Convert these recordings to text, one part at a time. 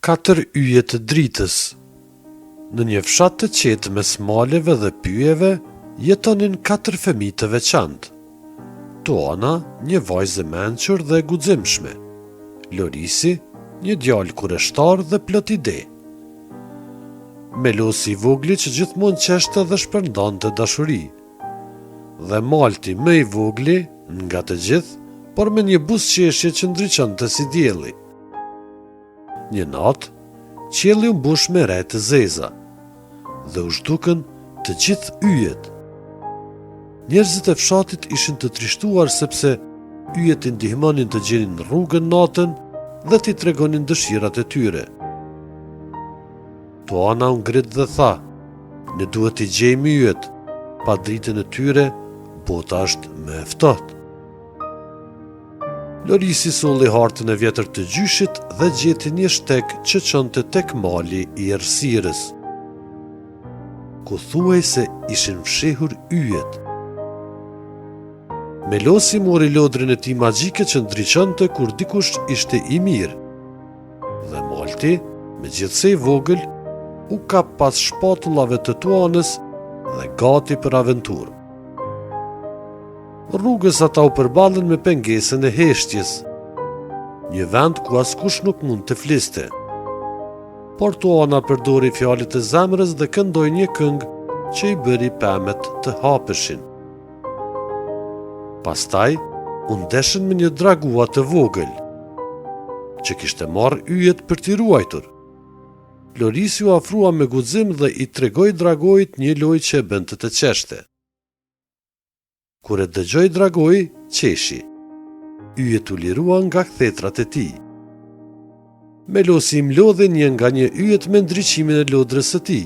Katër yje të dritës. Në një fshat të qetë mes maleve dhe pyjeve, jetonin 4 fëmijë të veçantë. Toana, një vajzë mençur dhe guximshme. Lorisi, një djalë kureshtar dhe plot ide. Melosi i vogli që gjithmonë qeshte dhe shpërndante dashuri. Dhe Malti më i vogli nga të gjithë, por me një buzëqeshje që ndriçonte si dielli. Një natë, qielli u mbush me re të zeza dhe u zhdukën të gjithë yjet. Njerëzit e fshatit ishin të trishtuar sepse yjet i ndihmonin të gjenin rrugën natën dhe t'i tregonin dëshirat e tyre. Toana u ngrit dhe tha: "Ne duhet t'i gjejmë yjet, pa dritën e tyre, bota është më e ftohtë." Lorisi solli hartën e vjetër të gjyshit dhe gjeti një shtek që çonte tek mali i errësirës, ku thuaj se ishin fshehur yjet. Melosi mori lodrin e tij magjike që ndriçonte kur dikush ishte i mirë. Dhe Malti, megjithse i vogël, u kap pas shpatullave të Toanës dhe gati për aventurë. Rrugës ata u përballën me pengesën e heshtjes, një vend ku askush nuk mund të fliste. Por Toana përdori fjalët e zemrës dhe këndoi një këngë që i bëri pemet të hapeshin. Pastaj, u ndeshën me një dragua të vogël, që kishte marrë yjet për t'i ruajtur. Lorisi u afrua me guxim dhe i tregoi dragoit një lojë që e bënte të qeshte. Kur e dëgjoi dragoi, qeshi. Yjet u liruan nga kthetrat e tij. Melosi i mlodhi një nga një yjet me ndriçimin e lodrës së tij,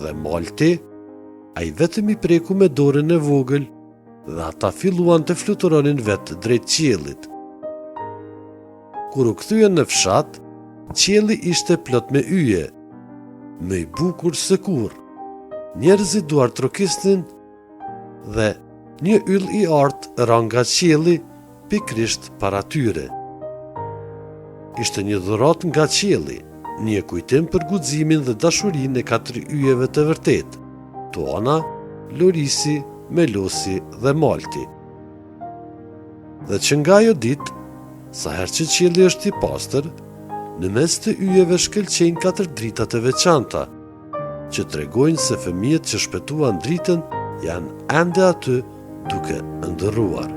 dhe Malti, ai vetëm i preku me dorën e vogël, dhe ata filluan të fluturonin vetë drejt qiellit. Kur u kthyen në fshat, qielli ishte plot me yje, më i bukur se kurrë. Njerëzit duar trokisnin dhe një yll i artë ra nga qielli pikrisht para tyre. Ishte një dhuratë nga qielli, një kujtim për guximin dhe dashurinë e 4 yjeve të vërtetë: Toana, Lorisi, Melosi dhe Malti. Dhe që nga ajo ditë, sa herë që qielli është i pastër, në mes të yjeve shkëlqejnë 4 drita të veçanta, që tregojnë se fëmijët që shpëtuan dritën janë ende aty duke ndërruar.